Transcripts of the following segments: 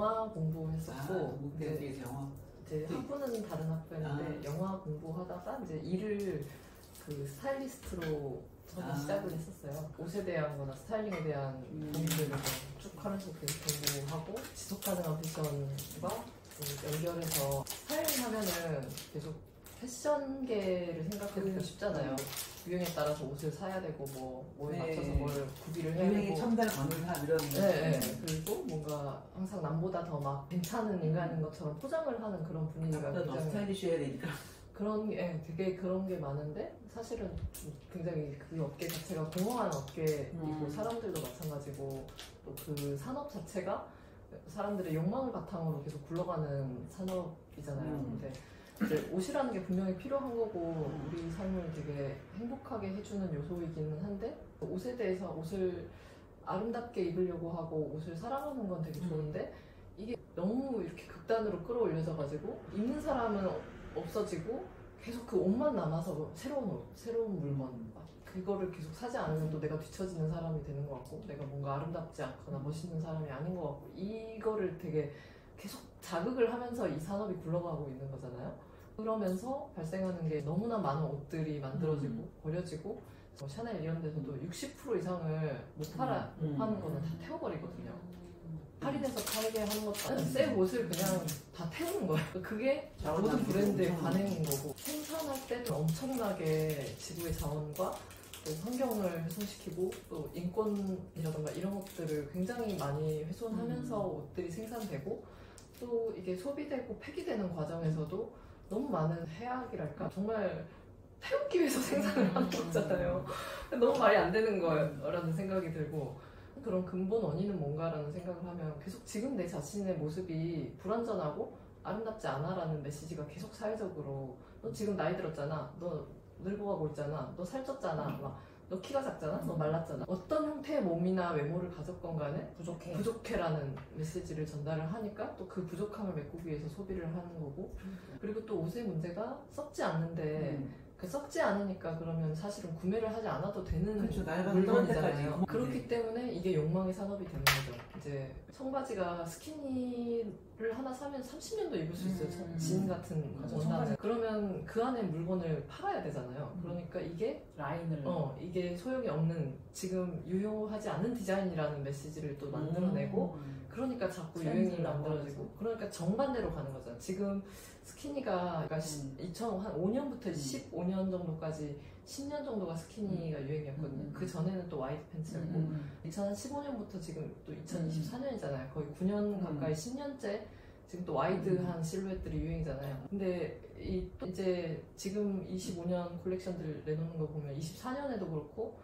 영화 공부했었고 이제 영화. 이제 학부는 다른 학교였는데 영화 공부하다가 이제 일을 그 스타일리스트로 저는 시작을 했었어요. 옷에 대한 거나 스타일링에 대한 고민들을 쭉 하면서 계속 공부하고 지속 가능한 패션과 연결해서 스타일링 하면은 계속 패션계를 생각하기가 쉽잖아요. 유행에 따라서 옷을 사야 되고 뭐에 맞춰서 뭘 구비를 해야 유행에 되고 첨단을 받는 사람 이런 네. 그리고 뭔가 항상 남보다 더 막 괜찮은 인간인 것처럼 포장을 하는 그런 분위기가 굉장히 스타일리시해야 되니까 그런 게 되게 그런 게 많은데 사실은 굉장히 그 업계 자체가 공허한 업계이고 사람들도 마찬가지고 또 그 산업 자체가 사람들의 욕망을 바탕으로 계속 굴러가는 산업이잖아요. 근데 이제 옷이라는 게 분명히 필요한 거고 우리 삶을 되게 행복하게 해주는 요소이기는 한데 옷에 대해서 옷을 아름답게 입으려고 하고 옷을 사랑하는 건 되게 좋은데 이게 너무 이렇게 극단으로 끌어올려져 가지고 입는 사람은 없어지고 계속 그 옷만 남아서 새로운 옷, 새로운 물건 그거를 계속 사지 않으면 또 내가 뒤처지는 사람이 되는 것 같고 내가 뭔가 아름답지 않거나 멋있는 사람이 아닌 것 같고 이거를 되게 계속 자극을 하면서 이 산업이 굴러가고 있는 거잖아요. 그러면서 발생하는 게 너무나 많은 옷들이 만들어지고 버려지고 샤넬 이런 데서도 60% 이상을 못 파는 거는 다 태워버리거든요. 할인해서 팔게 하는 것도 아니고 새 옷을 그냥 다 태우는 거예요. 그게 모든 브랜드의 관행인 거고 생산할 때는 엄청나게 지구의 자원과 또 환경을 훼손시키고 또 인권이라던가 이런 것들을 굉장히 많이 훼손하면서 옷들이 생산되고 또 이게 소비되고 폐기되는 과정에서도 너무 많은 해악이랄까 정말 태우기 위해서 생산을 하는 거잖아요. 너무 말이 안 되는 거라는 생각이 들고 그런 근본 원인은 뭔가라는 생각을 하면 계속 지금 내 자신의 모습이 불완전하고 아름답지 않아라는 메시지가 계속 사회적으로 너 지금 나이 들었잖아, 너 늙어가고 있잖아, 너 살쪘잖아, 너 키가 작잖아, 너 말랐잖아. 어떤 형태의 몸이나 외모를 가졌건 간에 부족해라는 메시지를 전달을 하니까 또 그 부족함을 메꾸기 위해서 소비를 하는 거고 그리고 또 옷의 문제가 썩지 않는데 썩지 않으니까 그러면 사실은 구매를 하지 않아도 되는 물건이잖아요. 그렇기 때문에 이게 욕망의 산업이 되는 거죠. 이제 청바지가 스키니를 하나 사면 30년도 입을 수 있어요. 진 같은 원단을. 그러면 그 안에 물건을 팔아야 되잖아요. 그러니까 이게 라인을 이게 소용이 없는 지금 유효하지 않은 디자인이라는 메시지를 또 만들어내고 그러니까 자꾸 유행이 만들어지고 그러니까 정반대로 가는 거잖아요. 지금 스키니가 그러니까 2005년부터 15년 정도까지 10년 정도가 스키니가 유행이었거든요. 그 전에는 또 와이드 팬츠였고 2015년부터 지금 또 2024년이잖아요. 거의 9년 가까이 10년째 지금 또 와이드한 실루엣들이 유행이잖아요. 근데 이제 지금 25년 콜렉션들 내놓는 거 보면 24년에도 그렇고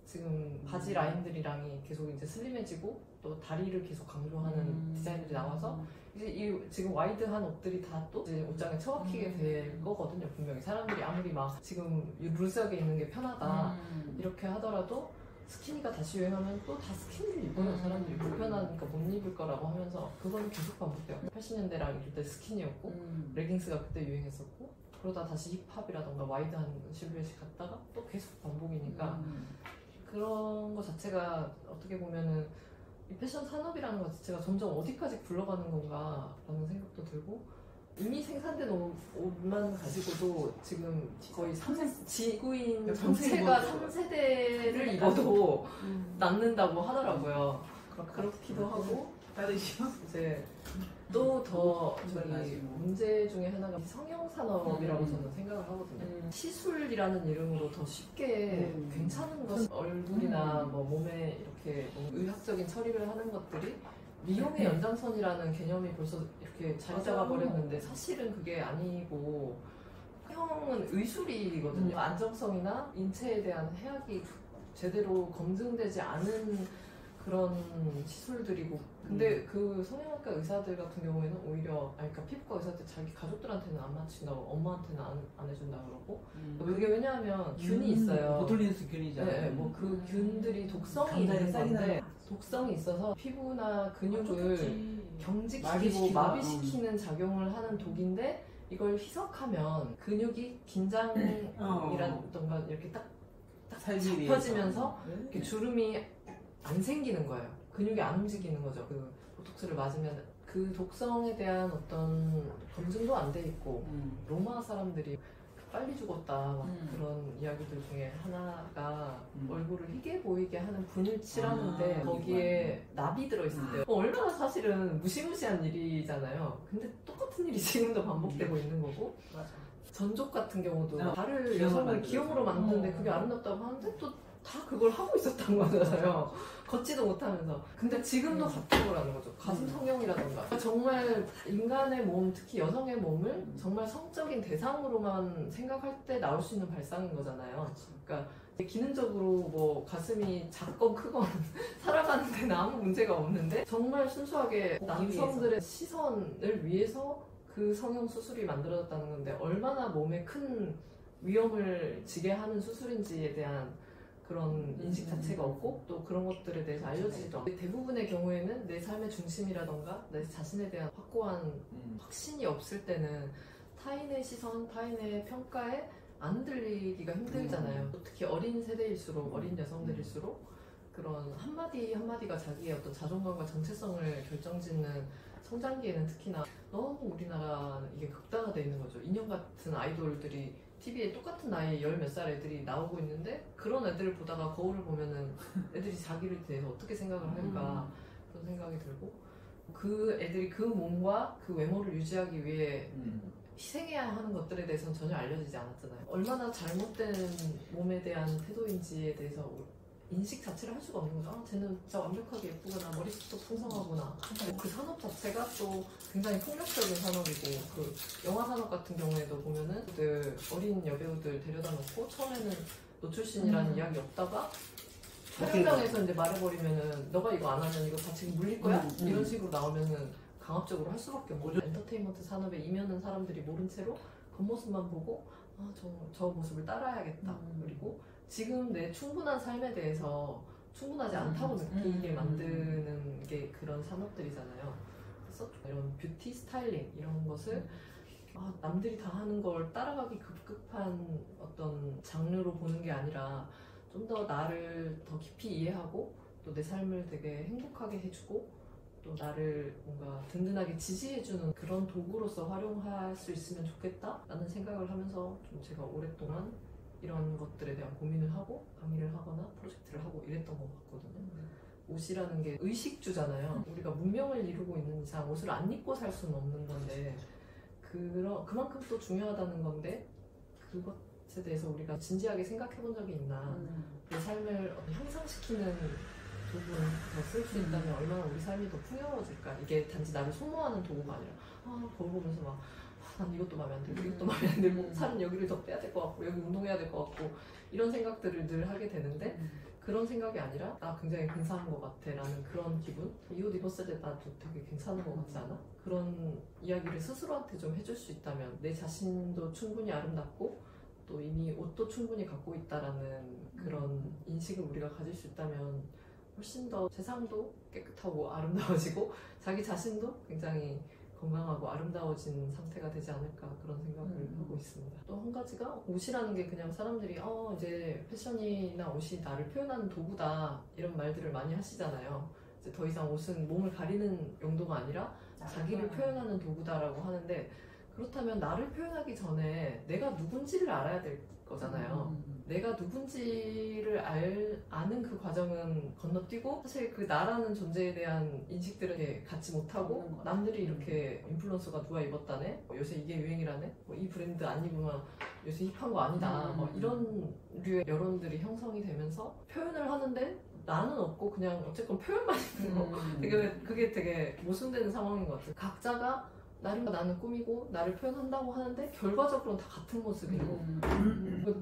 지금 바지 라인들이랑이 계속 이제 슬림해지고 또 다리를 계속 강조하는 디자인들이 나와서 이제 지금 와이드한 옷들이 다 또 이제 옷장에 처박히게 될 거거든요. 분명히 사람들이 아무리 막 지금 루즈하게 입는 게 편하다 이렇게 하더라도 스키니가 다시 유행하면 또 다 스키니를 입어요. 사람들이 불편하니까 못 입을 거라고 하면서 그거는 계속 반복돼요. 80년대랑 이럴 때 스키니였고 레깅스가 그때 유행했었고 그러다 다시 힙합이라던가 와이드한 실루엣이 갔다가 또 계속 반복이니까 그런 거 자체가 어떻게 보면은 이 패션 산업이라는 것 자체가 점점 어디까지 굴러가는 건가라는 생각도 들고 이미 생산된 옷만 가지고도 지금 거의 지구인 전체가 3세대를 입어도 남는다고 하더라고요. 그렇기도 하고 이제 또 더 저기 문제 중에 하나가 성형 산업이라고 저는 생각을 하거든요. 시술이라는 이름으로 더 쉽게 괜찮은 것 얼굴이나 뭐 몸에 이렇게 의학적인 처리를 하는 것들이 미용의 연장선이라는 개념이 벌써 이렇게 자리 잡아 버렸는데 사실은 그게 아니고 성형은 의술이거든요. 안정성이나 인체에 대한 해악이 제대로 검증되지 않은 그런 시술들이고 근데 그 성형외과 의사들 같은 경우에는 오히려 그러니까 피부과 의사들 자기 가족들한테는 안 맞춘다고 엄마한테는 안 해준다 그러고 그게 왜냐하면 균이 있어요. 보툴린스 균이잖아요. 네, 뭐 그 균들이 독성이 있는 건데 독성이 있어서 피부나 근육을 경직시키고 마비시키는 작용을 하는 독인데 이걸 희석하면 근육이 긴장이라던가 이렇게 딱 잡혀지면서 이렇게 주름이 안 생기는 거예요. 근육이 안 움직이는 거죠. 그 보톡스를 맞으면 그 독성에 대한 어떤 검증도 안 돼 있고 로마 사람들이 빨리 죽었다 막 그런 이야기들 중에 하나가 얼굴을 희게 보이게 하는 분을 칠하는데 거기에 납이 들어있었대요. 얼마나 사실은 무시무시한 일이잖아요. 근데 똑같은 일이 지금도 반복되고 있는 거고 맞아. 전족 같은 경우도 발을 기형을 여성을 만들어서. 기형으로 만드는데 그게 아름답다고 하는데 또 다 그걸 하고 있었던 거잖아요. 걷지도 못하면서. 근데 지금도 같은 거라는 거죠. 가슴 성형이라던가. 정말 인간의 몸, 특히 여성의 몸을 정말 성적인 대상으로만 생각할 때 나올 수 있는 발상인 거잖아요. 그러니까 기능적으로 뭐 가슴이 작건 크건 살아가는 데는 아무 문제가 없는데 정말 순수하게 남성들의 시선을 위해서 그 성형 수술이 만들어졌다는 건데 얼마나 몸에 큰 위험을 지게 하는 수술인지에 대한 그런 인식 자체가 없고 또 그런 것들에 대해서 알려지지도 않고 대부분의 경우에는 내 삶의 중심이라던가 내 자신에 대한 확고한 확신이 없을 때는 타인의 시선, 타인의 평가에 안 흔들리기가 힘들잖아요. 특히 어린 세대일수록 어린 여성들일수록 그런 한마디 한마디가 자기의 어떤 자존감과 정체성을 결정짓는 성장기에는 특히나 너무 우리나라 이게 극단화되어 있는 거죠. 인형 같은 아이돌들이 TV에 똑같은 나이에 열 몇 살 애들이 나오고 있는데 그런 애들을 보다가 거울을 보면은 애들이 자기를 대해서 어떻게 생각을 할까 그런 생각이 들고 그 애들이 그 몸과 그 외모를 유지하기 위해 희생해야 하는 것들에 대해서는 전혀 알려지지 않았잖아요. 얼마나 잘못된 몸에 대한 태도인지에 대해서 인식 자체를 할 수가 없는 거죠. 아, 쟤는 진짜 완벽하게 예쁘구나, 머리숱도 풍성하구나. 그 산업 자체가 또 굉장히 폭력적인 산업이고 그 영화 산업 같은 경우에도 보면은 어린 여배우들 데려다 놓고 처음에는 노출신이라는 이야기 없다가 촬영장에서 이제 말해버리면은 너가 이거 안 하면 이거 다 지금 물릴 거야? 이런 식으로 나오면은 강압적으로 할 수밖에 없고 엔터테인먼트 산업에 임하는 사람들이 모른 채로 겉모습만 보고 아, 저 모습을 따라야겠다. 그리고 지금 내 충분한 삶에 대해서 충분하지 않다고 느끼게 만드는 게 그런 산업들이잖아요. 그래서 이런 뷰티 스타일링 이런 것을 남들이 다 하는 걸 따라가기 급급한 어떤 장르로 보는 게 아니라 좀 더 나를 더 깊이 이해하고 또 내 삶을 되게 행복하게 해주고 또 나를 뭔가 든든하게 지지해주는 그런 도구로서 활용할 수 있으면 좋겠다라는 생각을 하면서 좀 제가 오랫동안 이런 것들에 대한 고민을 하고 강의를 하거나 프로젝트를 하고 이랬던 것 같거든요. 옷이라는 게 의식주잖아요. 우리가 문명을 이루고 있는 이상 옷을 안 입고 살 수는 없는 건데 그만큼 또 중요하다는 건데 그것에 대해서 우리가 진지하게 생각해 본 적이 있나 내 삶을 향상시키는 도구를 더 쓸 수 있다면 얼마나 우리 삶이 더 풍요로워질까. 이게 단지 나를 소모하는 도구가 아니라 거울 보면서 막 난 이것도 마음에 안 들고 이것도 마음에 안 들고 살은 여기를 더 빼야 될 것 같고 여기 운동해야 될 것 같고 이런 생각들을 늘 하게 되는데 그런 생각이 아니라 나 굉장히 근사한 것 같아 라는 그런 기분. 이 옷 입었을 때 나도 되게 괜찮은 것 같지 않아? 그런 이야기를 스스로한테 좀 해줄 수 있다면 내 자신도 충분히 아름답고 또 이미 옷도 충분히 갖고 있다라는 그런 인식을 우리가 가질 수 있다면 훨씬 더 세상도 깨끗하고 아름다워지고 자기 자신도 굉장히 건강하고 아름다워진 상태가 되지 않을까 그런 생각을 하고 있습니다. 또 한 가지가 옷이라는 게 그냥 사람들이 이제 패션이나 옷이 나를 표현하는 도구다 이런 말들을 많이 하시잖아요. 이제 더 이상 옷은 몸을 가리는 용도가 아니라 자기를 표현하는 도구다라고 하는데 그렇다면 나를 표현하기 전에 내가 누군지를 알아야 될 거잖아요. 내가 누군지를 아는 그 과정은 건너뛰고 사실 그 나라는 존재에 대한 인식들을 갖지 못하고 남들이 이렇게 인플루언서가 누가 입었다네? 요새 이게 유행이라네? 이 브랜드 안 입으면 요새 힙한 거 아니다. 이런 류의 여론들이 형성이 되면서 표현을 하는데 나는 없고 그냥 어쨌건 표현만 있는 거. 그게 되게 모순되는 상황인 것 같아요. 각자가 나는 꾸미고 나를 표현한다고 하는데 결과적으로는 다 같은 모습이고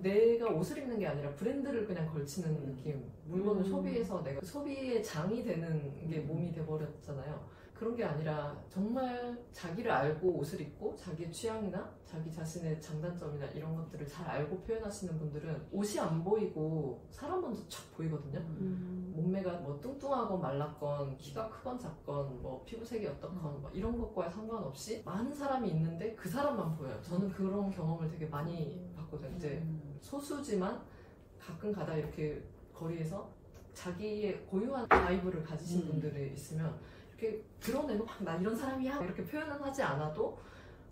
내가 옷을 입는 게 아니라 브랜드를 그냥 걸치는 느낌. 물건을 소비해서 내가 소비의 장이 되는 게 몸이 돼버렸잖아요. 그런 게 아니라 정말 자기를 알고 옷을 입고 자기의 취향이나 자기 자신의 장단점이나 이런 것들을 잘 알고 표현하시는 분들은 옷이 안 보이고 사람 먼저 촥 보이거든요. 몸매가 뭐 뚱뚱하건 말랐건 키가 크건 작건 뭐 피부색이 어떻건 뭐 이런 것과 상관없이 많은 사람이 있는데 그 사람만 보여요. 저는 그런 경험을 되게 많이 봤거든요. 이제 소수지만 가끔 가다 이렇게 거리에서 자기의 고유한 바이브를 가지신 분들이 있으면 이렇게 드러내고 막 나 이런 사람이야 이렇게 표현은 하지 않아도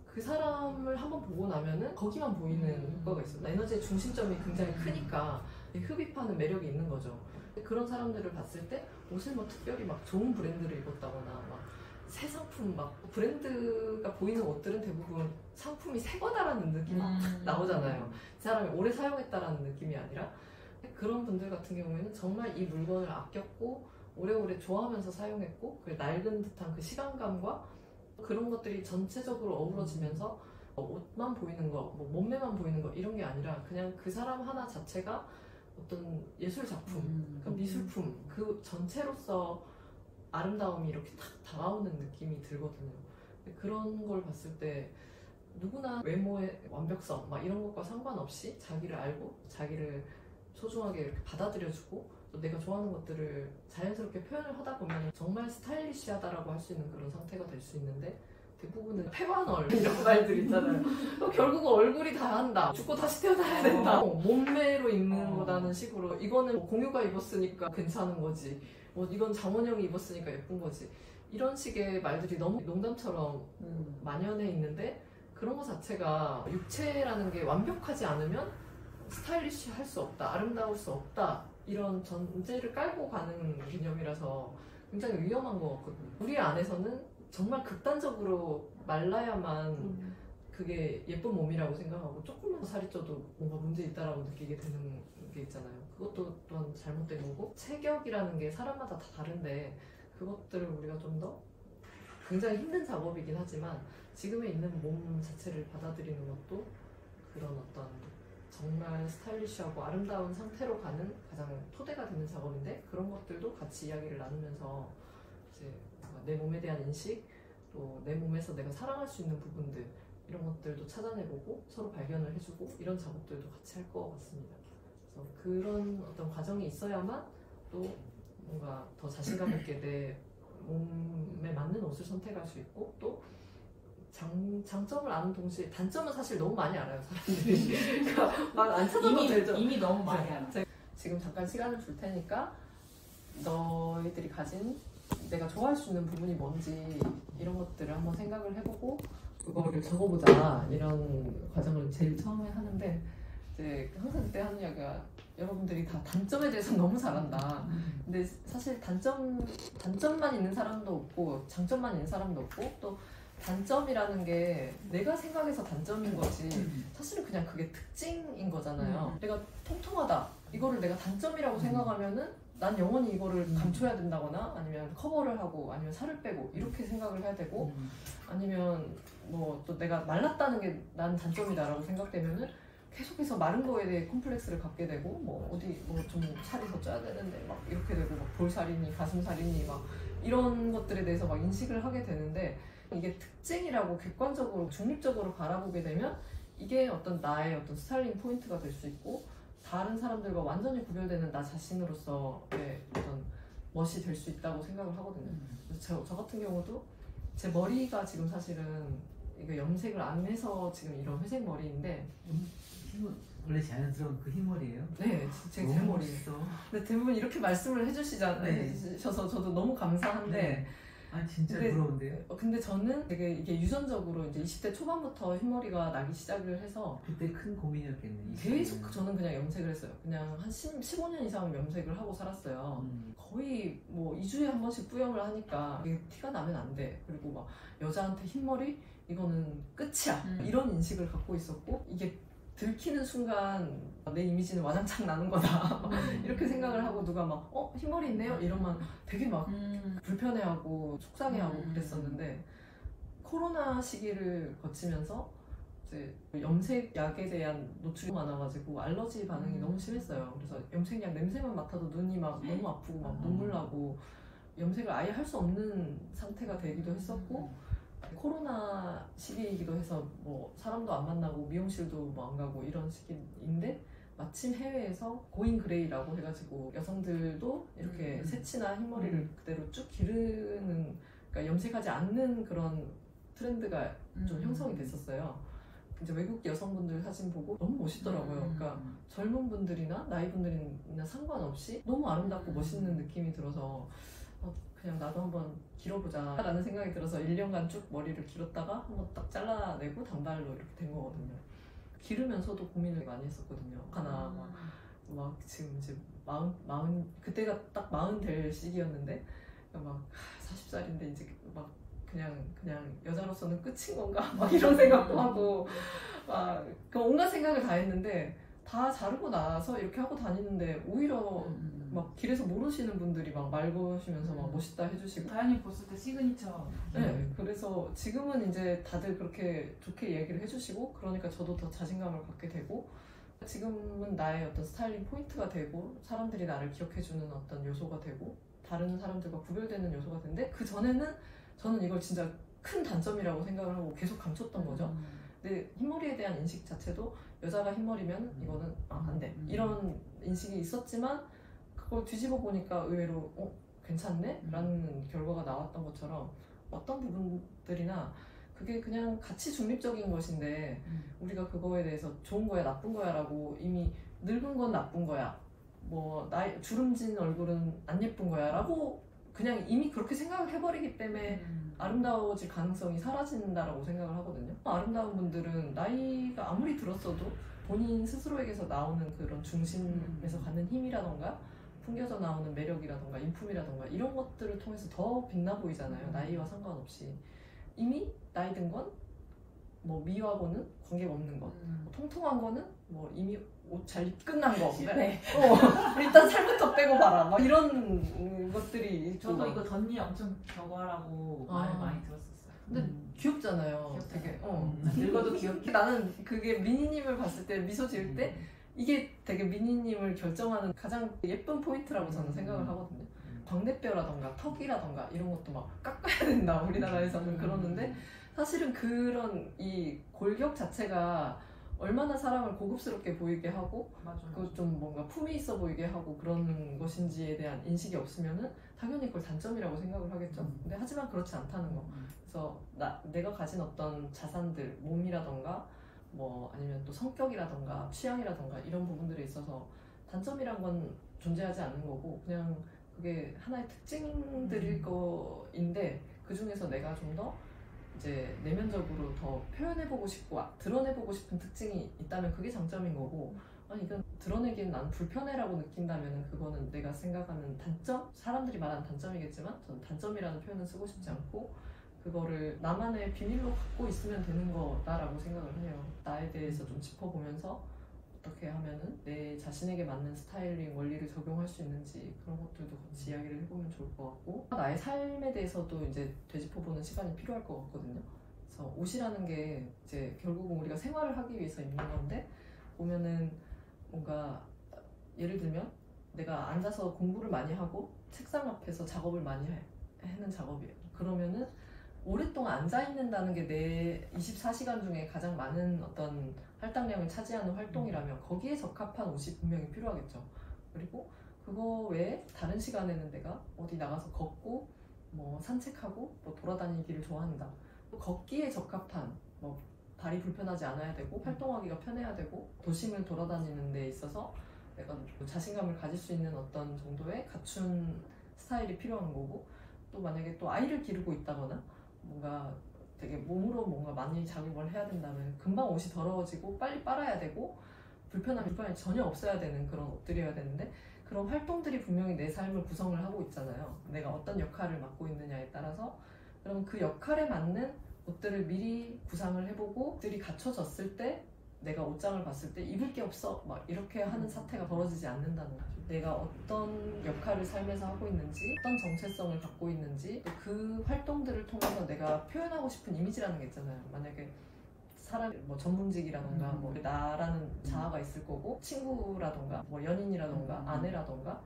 그 사람을 한번 보고 나면은 거기만 보이는 효과가 있어요. 에너지의 중심점이 굉장히 크니까 흡입하는 매력이 있는 거죠. 그런 사람들을 봤을 때 옷을 뭐 특별히 막 좋은 브랜드를 입었다거나 막 새 상품 막 브랜드가 보이는 옷들은 대부분 상품이 새 거다라는 느낌이 막 나오잖아요. 이 사람이 오래 사용했다라는 느낌이 아니라 그런 분들 같은 경우에는 정말 이 물건을 아꼈고 오래오래 좋아하면서 사용했고 그 낡은 듯한 그 시간감과 그런 것들이 전체적으로 어우러지면서 옷만 보이는 거, 뭐 몸매만 보이는 거 이런 게 아니라 그냥 그 사람 하나 자체가 어떤 예술 작품, 그 미술품 그 전체로서 아름다움이 이렇게 탁 다가오는 느낌이 들거든요. 그런 걸 봤을 때 누구나 외모의 완벽성 막 이런 것과 상관없이 자기를 알고 자기를 소중하게 이렇게 받아들여주고 또 내가 좋아하는 것들을 자연스럽게 표현을 하다 보면 정말 스타일리시하다라고 할 수 있는 그런 상태가 될 수 있는데 대부분은 폐완얼 이런 말들 있잖아요. 결국 얼굴이 다 한다. 죽고 다시 태어나야 된다. 몸매로 입는 거라는 식으로 이거는 뭐 공유가 입었으니까 괜찮은 거지. 뭐 이건 장원영이 입었으니까 예쁜 거지. 이런 식의 말들이 너무 농담처럼 만연해 있는데 그런 거 자체가 육체라는 게 완벽하지 않으면 스타일리시 할 수 없다. 아름다울 수 없다. 이런 전제를 깔고 가는 개념이라서 굉장히 위험한 것 같거든요. 우리 안에서는 정말 극단적으로 말라야만 그게 예쁜 몸이라고 생각하고 조금만 살이 쪄도 뭔가 문제 있다라고 느끼게 되는 게 있잖아요. 그것도 또한 잘못된 거고 체격이라는 게 사람마다 다 다른데 그것들을 우리가 좀 더 굉장히 힘든 작업이긴 하지만 지금에 있는 몸 자체를 받아들이는 것도 그런 어떤 정말 스타일리시하고 아름다운 상태로 가는 가장 토대가 되는 작업인데 그런 것들도 같이 이야기를 나누면서 이제 내 몸에 대한 인식 또 내 몸에서 내가 사랑할 수 있는 부분들 이런 것들도 찾아내보고 서로 발견을 해주고 이런 작업들도 같이 할 것 같습니다. 그래서 그런 어떤 과정이 있어야만 또 뭔가 더 자신감 있게 내 몸에 맞는 옷을 선택할 수 있고 또 장점을 아는 동시에 단점은 사실 너무 많이 알아요 사람들이. 그러니까 막 안 찾아도 되죠. 이미 너무 많이 알아. 지금 잠깐 시간을 줄 테니까 너희들이 가진 내가 좋아할 수 있는 부분이 뭔지 이런 것들을 한번 생각을 해보고 그거를 적어보자 이런 과정을 제일 처음에 하는데 이제 항상 그때 하는 이야기가 여러분들이 다 단점에 대해서 너무 잘한다. 근데 사실 단점만 있는 사람도 없고 장점만 있는 사람도 없고 또 단점이라는 게 내가 생각해서 단점인 거지 사실은 그냥 그게 특징인 거잖아요. 내가 통통하다 이거를 내가 단점이라고 생각하면은 난 영원히 이거를 감춰야 된다거나 아니면 커버를 하고 아니면 살을 빼고 이렇게 생각을 해야 되고 아니면 뭐 또 내가 말랐다는 게 난 단점이다라고 생각되면은 계속해서 마른 거에 대해 콤플렉스를 갖게 되고 뭐 어디 뭐 좀 살이 더 쪄야 되는데 막 이렇게 되고 막 볼살이니 가슴살이니 막 이런 것들에 대해서 막 인식을 하게 되는데 이게 특징이라고 객관적으로 중립적으로 바라보게 되면 이게 어떤 나의 어떤 스타일링 포인트가 될 수 있고 다른 사람들과 완전히 구별되는 나 자신으로서의 어떤 멋이 될 수 있다고 생각을 하거든요. 그래서 저 같은 경우도 제 머리가 지금 사실은 이거 염색을 안 해서 지금 이런 회색 머리인데 원래 자연스러운 그 흰머리예요? 네, 제 머리예요. 근데 대부분 이렇게 말씀을 해주셔서 저도 너무 감사한데 네. 아 진짜 부러운데요? 근데 저는 되게 이게 유전적으로 이제 20대 초반부터 흰머리가 나기 시작을 해서 그때 큰 고민이었겠네. 계속 저는 그냥 염색을 했어요. 그냥 한 15년 이상 염색을 하고 살았어요. 거의 뭐 2주에 한 번씩 뿌염을 하니까 이게 티가 나면 안 돼. 그리고 막 여자한테 흰머리? 이거는 끝이야. 이런 인식을 갖고 있었고 이게 들키는 순간 내 이미지는 와장창 나는 거다 이렇게 생각을 하고 누가 막 흰머리 있네요? 이러면 되게 막 불편해하고 속상해하고 그랬었는데 코로나 시기를 거치면서 이제 염색약에 대한 노출이 많아가지고 알러지 반응이 너무 심했어요. 그래서 염색약 냄새만 맡아도 눈이 막 너무 아프고 막 눈물 나고 염색을 아예 할 수 없는 상태가 되기도 했었고 코로나 시기이기도 해서 뭐 사람도 안 만나고 미용실도 뭐 안 가고 이런 시기인데 마침 해외에서 고잉 그레이라고 해가지고 여성들도 이렇게 새치나 흰머리를 그대로 쭉 기르는 그러니까 염색하지 않는 그런 트렌드가 좀 형성이 됐었어요. 이제 외국 여성분들 사진 보고 너무 멋있더라고요. 그러니까 젊은 분들이나 나이 분들이나 상관없이 너무 아름답고 멋있는 느낌이 들어서 그냥 나도 한번 길어보자 라는 생각이 들어서 1년간 쭉 머리를 길었다가 한번 딱 잘라내고 단발로 이렇게 된 거거든요. 기르면서도 고민을 많이 했었거든요. 하나 막 지금 이제 마흔 그때가 딱 40 될 시기였는데 막 40살인데 이제 막 그냥 여자로서는 끝인 건가 막 이런 생각도 하고 막 온갖 생각을 다 했는데 다 자르고 나서 이렇게 하고 다니는데 오히려 막 길에서 모르시는 분들이 막 말 거시면서 막 멋있다 해주시고 다현이 봤을 때 시그니처. 네, 그래서 지금은 이제 다들 그렇게 좋게 얘기를 해주시고 그러니까 저도 더 자신감을 갖게 되고 지금은 나의 어떤 스타일링 포인트가 되고 사람들이 나를 기억해주는 어떤 요소가 되고 다른 사람들과 구별되는 요소가 되는데 그 전에는 저는 이걸 진짜 큰 단점이라고 생각을 하고 계속 감췄던 거죠. 근데 흰머리에 대한 인식 자체도 여자가 흰머리면 이거는 안 돼 이런 인식이 있었지만 그걸 뒤집어 보니까 의외로 괜찮네? 라는 결과가 나왔던 것처럼 어떤 부분들이나 그게 그냥 가치 중립적인 것인데 우리가 그거에 대해서 좋은 거야 나쁜 거야 라고 이미 늙은 건 나쁜 거야 뭐 나이 주름진 얼굴은 안 예쁜 거야 라고 그냥 이미 그렇게 생각을 해버리기 때문에 아름다워질 가능성이 사라진다라고 생각을 하거든요. 아름다운 분들은 나이가 아무리 들었어도 본인 스스로에게서 나오는 그런 중심에서 갖는 힘이라던가 풍겨져 나오는 매력이라던가 인품이라던가 이런 것들을 통해서 더 빛나 보이잖아요. 나이와 상관없이. 이미 나이 든 건 뭐 미화고는 관계가 없는 것, 뭐 통통한 거는 뭐 이미 옷 잘 끝난 거. 실패. 일단 살부터 빼고 봐라. 막 이런 것들이 있고. 저도 이거 덧니 엄청 저거라고 말 많이 들었었어요. 근데 귀엽잖아요. 되게. 늙어도 귀엽게. 나는 그게 미니님을 봤을 때 미소 지을 때 이게 되게 미니님을 결정하는 가장 예쁜 포인트라고 저는 생각을 하거든요. 광대뼈라던가 턱이라던가 이런 것도 막 깎아야 된다 우리나라에서는 그러는데 사실은 그런 이 골격 자체가 얼마나 사람을 고급스럽게 보이게 하고 그 좀 뭔가 품이 있어 보이게 하고 그런 것인지에 대한 인식이 없으면은 당연히 그걸 단점이라고 생각을 하겠죠. 근데 하지만 그렇지 않다는 거. 그래서 내가 가진 어떤 자산들, 몸이라던가 뭐 아니면 또 성격이라던가 취향이라던가 이런 부분들에 있어서 단점이란 건 존재하지 않는 거고 그냥 그게 하나의 특징들일 거인데 그 중에서 내가 좀 더 이제 내면적으로 더 표현해보고 싶고 드러내보고 싶은 특징이 있다면 그게 장점인 거고 아니 이건 드러내기엔 난 불편해라고 느낀다면 그거는 내가 생각하는 단점? 사람들이 말하는 단점이겠지만 저는 단점이라는 표현은 쓰고 싶지 않고 그거를 나만의 비밀로 갖고 있으면 되는 거다라고 생각을 해요. 나에 대해서 좀 짚어보면서 어떻게 하면은 내 자신에게 맞는 스타일링 원리를 적용할 수 있는지 그런 것들도 같이 이야기를 해보면 좋을 것 같고 나의 삶에 대해서도 이제 되짚어보는 시간이 필요할 것 같거든요. 그래서 옷이라는 게 이제 결국은 우리가 생활을 하기 위해서 입는 건데 보면은 뭔가 예를 들면 내가 앉아서 공부를 많이 하고 책상 앞에서 작업을 많이 하는 작업이에요. 그러면은 오랫동안 앉아있는다는 게 내 24시간 중에 가장 많은 어떤 할당량을 차지하는 활동이라면 거기에 적합한 옷이 분명히 필요하겠죠. 그리고 그거 외에 다른 시간에는 내가 어디 나가서 걷고 뭐 산책하고 뭐 돌아다니기를 좋아한다. 걷기에 적합한 뭐 발이 불편하지 않아야 되고 활동하기가 편해야 되고 도심을 돌아다니는 데 있어서 내가 자신감을 가질 수 있는 어떤 정도의 갖춘 스타일이 필요한 거고 또 만약에 또 아이를 기르고 있다거나 뭔가 되게 몸으로 뭔가 많이 작업을 해야 된다면 금방 옷이 더러워지고 빨리 빨아야 되고 불편함이 전혀 없어야 되는 그런 옷들이어야 되는데 그런 활동들이 분명히 내 삶을 구성을 하고 있잖아요. 내가 어떤 역할을 맡고 있느냐에 따라서 그럼 그 역할에 맞는 옷들을 미리 구상을 해보고 옷들이 갖춰졌을 때 내가 옷장을 봤을 때 입을 게 없어 막 이렇게 하는 사태가 벌어지지 않는다는 거죠. 내가 어떤 역할을 삶에서 하고 있는지 어떤 정체성을 갖고 있는지 또 그 활동들을 통해서 내가 표현하고 싶은 이미지라는 게 있잖아요. 만약에 사람 뭐 전문직이라던가 뭐 나라는 자아가 있을 거고 친구라던가 뭐 연인이라던가 아내라던가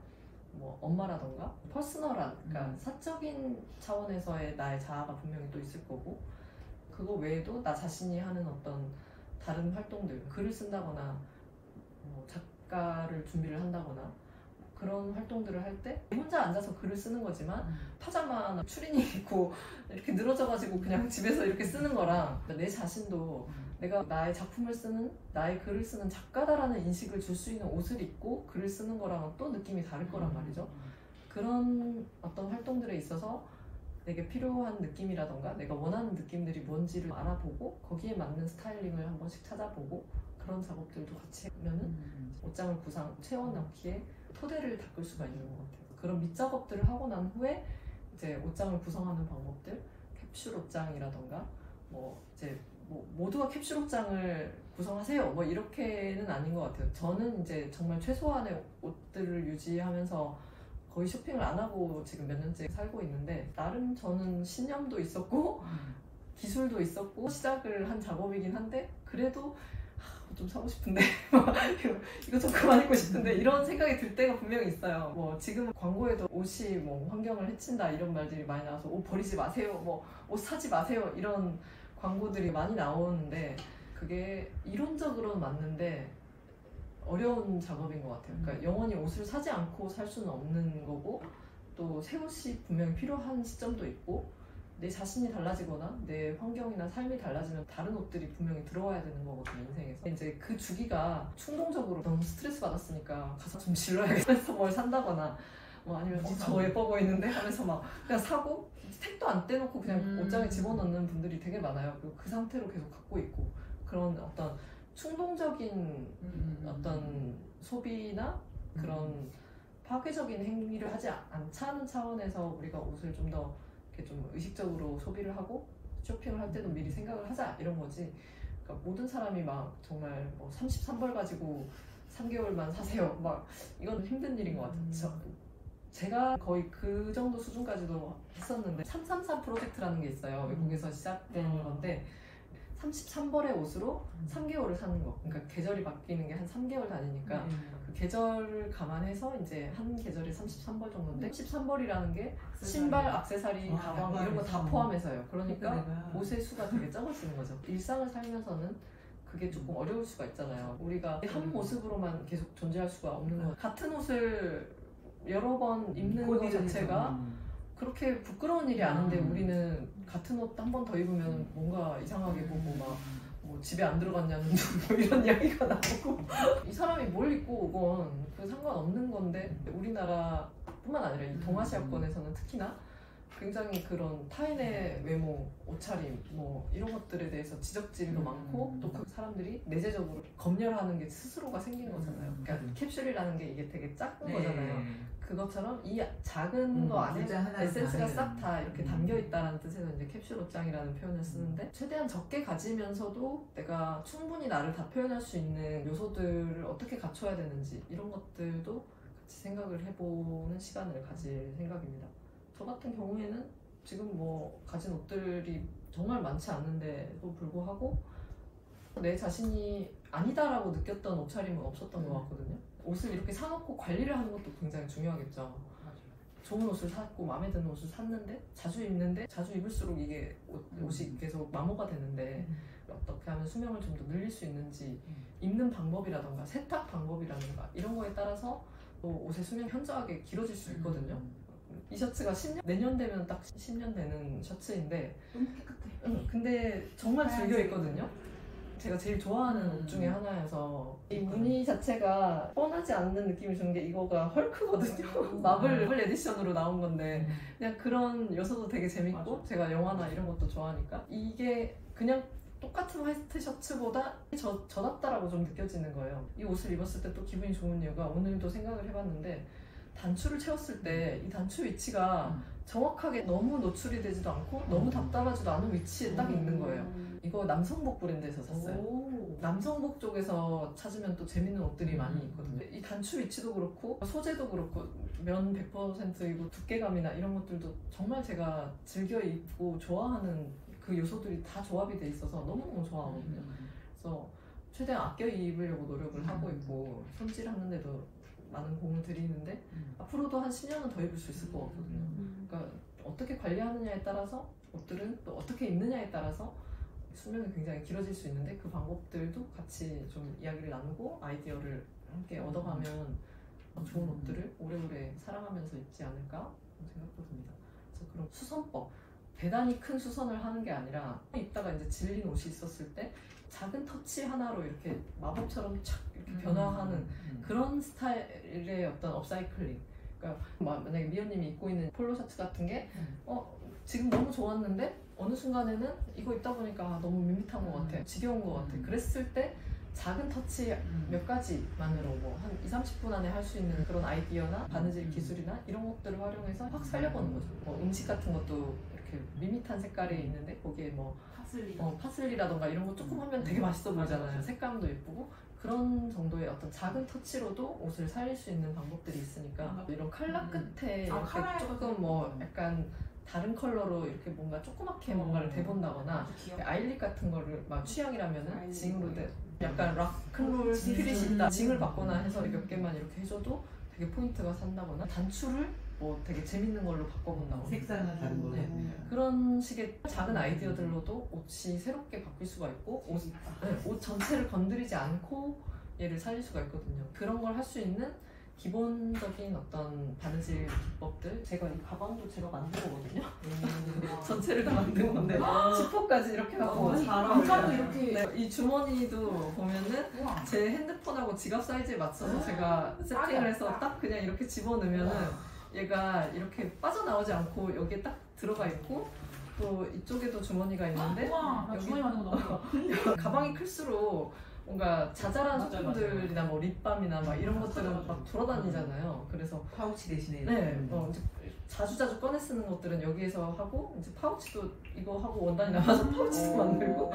뭐 엄마라던가 퍼스널한 그러니까 사적인 차원에서의 나의 자아가 분명히 또 있을 거고 그거 외에도 나 자신이 하는 어떤 다른 활동들 글을 쓴다거나 뭐 작가를 준비를 한다거나 그런 활동들을 할 때 혼자 앉아서 글을 쓰는 거지만 파자마나 추리닝 입고 이렇게 늘어져가지고 그냥 집에서 이렇게 쓰는 거랑 내 자신도 내가 나의 작품을 쓰는, 나의 글을 쓰는 작가다라는 인식을 줄 수 있는 옷을 입고 글을 쓰는 거랑은 또 느낌이 다를 거란 말이죠. 그런 어떤 활동들에 있어서 내게 필요한 느낌이라던가 내가 원하는 느낌들이 뭔지를 알아보고 거기에 맞는 스타일링을 한 번씩 찾아보고 그런 작업들도 같이 하면은 옷장을 채워넣기에 토대를 닦을 수가 있는 것 같아요. 그런 밑작업들을 하고 난 후에 이제 옷장을 구성하는 방법들, 캡슐 옷장이라던가 이제 모두가 캡슐 옷장을 구성하세요 뭐 이렇게는 아닌 것 같아요. 저는 이제 정말 최소한의 옷들을 유지하면서 거의 쇼핑을 안 하고 지금 몇 년째 살고 있는데 나름 저는 신념도 있었고 기술도 있었고 시작을 한 작업이긴 한데 그래도 좀 사고 싶은데 이거 좀 그만 입고 싶은데 이런 생각이 들 때가 분명히 있어요. 지금 광고에도 옷이 환경을 해친다 이런 말들이 많이 나와서 옷 버리지 마세요, 옷 사지 마세요 이런 광고들이 많이 나오는데 그게 이론적으로는 맞는데 어려운 작업인 것 같아요. 그러니까 영원히 옷을 사지 않고 살 수는 없는 거고 또 새 옷이 분명히 필요한 시점도 있고 내 자신이 달라지거나 내 환경이나 삶이 달라지면 다른 옷들이 분명히 들어와야 되는 거거든요, 인생에서. 이제 그 주기가 충동적으로 너무 스트레스 받았으니까 가서 좀 질러야겠어 뭘 산다거나 아니면 저 예뻐 보이는데 하면서 막 그냥 사고 택도 안 떼놓고 그냥 옷장에 집어넣는 분들이 되게 많아요. 그 상태로 계속 갖고 있고 그런 어떤 충동적인 어떤 소비나 그런 파괴적인 행위를 하지 않자는 차원에서 우리가 옷을 좀 더 이렇게 좀 의식적으로 소비를 하고 쇼핑을 할 때도 미리 생각을 하자 이런 거지. 그러니까 모든 사람이 막 정말 33벌 가지고 3개월만 사세요 막 이건 힘든 일인 것 같아요. 제가 거의 그 정도 수준까지도 했었는데 333 프로젝트라는 게 있어요. 외국에서 시작된 건데 33벌의 옷으로 3개월을 사는 거. 그러니까 계절이 바뀌는 게 한 3개월 다니니까 그 계절을 감안해서 이제 한 계절에 33벌 정도인데 33벌이라는 게 신발, 액세서리, 가방 이런 거 다 포함해서요. 그러니까 옷의 수가 되게 적어지는 거죠. 일상을 살면서는 그게 조금 어려울 수가 있잖아요. 우리가 한 모습으로만 계속 존재할 수가 없는 거. 같은 옷을 여러 번 입는 것 자체가 그렇게 부끄러운 일이 아닌데 우리는 같은 옷 한 번 더 입으면 뭔가 이상하게 보고 막 집에 안 들어갔냐는 이런 이야기가 나오고 이 사람이 뭘 입고 오건 그 상관없는 건데 우리나라뿐만 아니라 이 동아시아권에서는 특히나 굉장히 그런 타인의 외모, 옷차림 이런 것들에 대해서 지적질도 많고 또 그 사람들이 내재적으로 검열하는 게 스스로가 생긴 거잖아요. 그러니까 캡슐이라는 게 이게 되게 작은 거잖아요. 그것처럼 이 작은 거 안에 에센스가 싹 다 이렇게 담겨 있다는 뜻에서 이제 캡슐 옷장이라는 표현을 쓰는데 최대한 적게 가지면서도 내가 충분히 나를 다 표현할 수 있는 요소들을 어떻게 갖춰야 되는지 이런 것들도 같이 생각을 해보는 시간을 가질 생각입니다. 저 같은 경우에는 지금 가진 옷들이 정말 많지 않은데도 불구하고 내 자신이 아니다라고 느꼈던 옷차림은 없었던 것 같거든요. 옷을 이렇게 사놓고 관리를 하는 것도 굉장히 중요하겠죠. 맞아요. 좋은 옷을 샀고 마음에 드는 옷을 샀는데 자주 입는데 자주 입을수록 이게 옷이 계속 마모가 되는데 어떻게 하면 수명을 좀 더 늘릴 수 있는지 입는 방법이라던가 세탁 방법이라던가 이런 거에 따라서 또 옷의 수명이 현저하게 길어질 수 있거든요. 이 셔츠가 10년, 내년 되면 딱 10년 되는 셔츠인데 너무 깨끗해. 근데 정말 즐겨 입거든요. 제가 제일 좋아하는 옷 중에 하나여서 이 무늬 자체가 뻔하지 않는 느낌을 주는 게 이거가 헐크거든요. 마블 에디션으로 나온 건데 그냥 그런 요소도 되게 재밌고 맞아. 제가 영화나 이런 것도 좋아하니까 이게 그냥 똑같은 화이트 셔츠보다 저답다라고 좀 느껴지는 거예요. 이 옷을 입었을 때 또 기분이 좋은 이유가 오늘도 생각을 해봤는데 단추를 채웠을 때 이 단추 위치가 정확하게 너무 노출이 되지도 않고 너무 답답하지도 않은 위치에 딱 있는 거예요. 이거 남성복 브랜드에서 샀어요. 남성복 쪽에서 찾으면 또 재밌는 옷들이 많이 있거든요. 이 단추 위치도 그렇고 소재도 그렇고 면 100%이고 두께감이나 이런 것들도 정말 제가 즐겨 입고 좋아하는 그 요소들이 다 조합이 돼 있어서 너무너무 좋아하거든요. 그래서 최대한 아껴 입으려고 노력을 하고 있고 손질하는데도 많은 공을 들이는데 앞으로도 한 10년은 더 입을 수 있을 것 같거든요. 그러니까 어떻게 관리하느냐에 따라서 옷들은 또 어떻게 입느냐에 따라서 수명이 굉장히 길어질 수 있는데 그 방법들도 같이 좀 이야기를 나누고 아이디어를 함께 얻어가면 좋은 옷들을 오래오래 사랑하면서 입지 않을까 그런 생각도 듭니다. 그래서 그런 수선법, 대단히 큰 수선을 하는 게 아니라 입다가 이제 질린 옷이 있었을 때 작은 터치 하나로 이렇게 마법처럼 착 이렇게 변화하는 그런 스타일의 어떤 업사이클링. 그러니까 만약에 미연님이 입고 있는 폴로 셔츠 같은 게 지금 너무 좋았는데 어느 순간에는 이거 입다 보니까 너무 밋밋한 것 같아, 지겨운 것 같아. 그랬을 때 작은 터치 몇 가지만으로 뭐 한 20-30분 안에 할 수 있는 그런 아이디어나 바느질 기술이나 이런 것들을 활용해서 확 살려보는 거죠. 뭐 음식 같은 것도 이렇게 밋밋한 색깔이 있는데 거기에 뭐 파슬리라던가 이런 거 조금 하면 되게 맛있어 보이잖아요. 색감도 예쁘고 그런 정도의 어떤 작은 터치로도 옷을 살릴 수 있는 방법들이 있으니까 이런 칼라 끝에 이렇게 조금 뭐 약간 다른 컬러로 이렇게 뭔가 조그맣게 뭔가를 대본다거나 아이립 같은 거를 막 취향이라면은 징으로 약간 락큰롤 스피릿이 있다 징을 받거나 해서 몇 개만 이렇게 해줘도 되게 포인트가 산다거나 단추를 뭐 되게 재밌는 걸로 바꿔본다거나 색상은 다른 걸로 그런 식의 작은 아이디어들로도 옷이 새롭게 바뀔 수가 있고 옷 전체를 건드리지 않고 얘를 살릴 수가 있거든요. 그런 걸 할 수 있는 기본적인 어떤 바느질 기법들, 제가 이 가방도 제가 만든 거거든요. 전체를 다 만든 건데 지퍼까지 이렇게 하고 안감도 이렇게 이 주머니도 보면은 제 핸드폰하고 지갑 사이즈에 맞춰서 제가 세팅을 해서 딱 그냥 이렇게 집어넣으면은 얘가 이렇게 빠져나오지 않고 여기에 딱 들어가 있고 또 이쪽에도 주머니가 있는데 나 주머니 만든 거 너무 좋아. 가방이 클수록 뭔가 자잘한 소품들이나 뭐 립밤이나 막 이런 것들은 막 돌아다니잖아요. 그래서 파우치 대신에 이제 자주자주 꺼내 쓰는 것들은 여기에서 하고 이제 파우치도 이거 하고 원단이 남아서 파우치도 만들고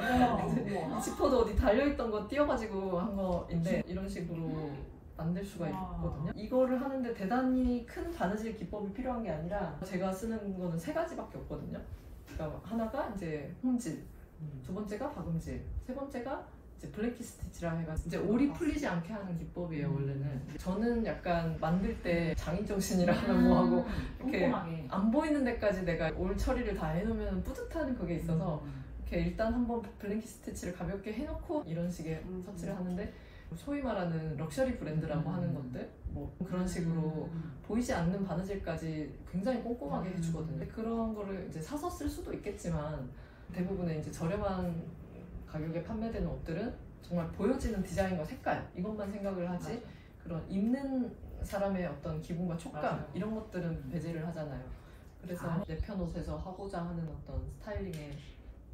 이제 지퍼도 어디 달려있던 거 띄어가지고 한 거인데 이런 식으로 만들 수가 있거든요. 이거를 하는데 대단히 큰 바느질 기법이 필요한 게 아니라 제가 쓰는 거는 3가지밖에 없거든요. 그러니까 하나가 이제 홈질, 두 번째가 박음질, 세 번째가 이제 블랭킷 스티치라 해가지고 이제 올이 풀리지 않게 하는 기법이에요. 원래는 저는 약간 만들 때 장인 정신이라 하면 뭐하고 이렇게 꼼꼼하게. 안 보이는 데까지 내가 올 처리를 다 해놓으면 뿌듯한 그게 있어서 이렇게 일단 한번 블랭킷 스티치를 가볍게 해놓고 이런 식의 터치를 하는데 소위 말하는 럭셔리 브랜드라고 하는 것들 뭐 그런 식으로 보이지 않는 바느질까지 굉장히 꼼꼼하게 해주거든요. 그런 거를 이제 사서 쓸 수도 있겠지만 대부분의 이제 저렴한 가격에 판매되는 옷들은 정말 보여지는 디자인과 색깔 이것만 생각을 하지 그런 입는 사람의 어떤 기분과 촉감 이런 것들은 배제를 하잖아요. 그래서 내 편 옷에서 하고자 하는 어떤 스타일링의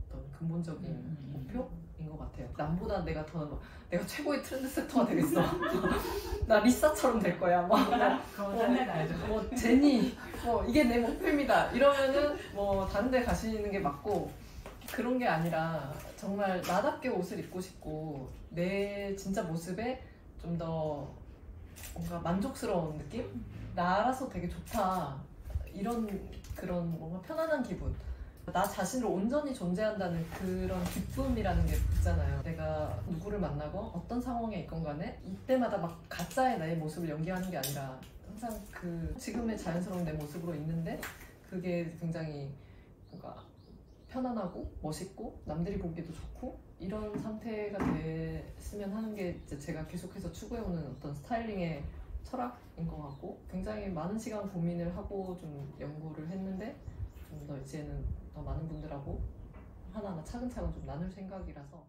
어떤 근본적인 목표인 것 같아요. 남보다 내가 최고의 트렌드 세터가 되겠어. 나 리사처럼 될 거야. 뭐 제니, 이게 내 목표입니다. 이러면은 뭐 다른 데 가시는 게 맞고 그런 게 아니라 정말 나답게 옷을 입고 싶고 내 진짜 모습에 좀 더 뭔가 만족스러운 느낌? 나라서 되게 좋다. 이런 그런 뭔가 편안한 기분. 나 자신을 온전히 존재한다는 그런 기쁨이라는 게 있잖아요. 내가 누구를 만나고 어떤 상황에 있건 간에 이때마다 막 가짜의 나의 모습을 연기하는 게 아니라 항상 그 지금의 자연스러운 내 모습으로 있는데 그게 굉장히 뭔가 편안하고 멋있고 남들이 보기에도 좋고 이런 상태가 됐으면 하는 게 이제 제가 계속해서 추구해오는 어떤 스타일링의 철학인 것 같고 굉장히 많은 시간 고민을 하고 좀 연구를 했는데 좀 더 이제는 더 많은 분들하고 하나하나 차근차근 좀 나눌 생각이라서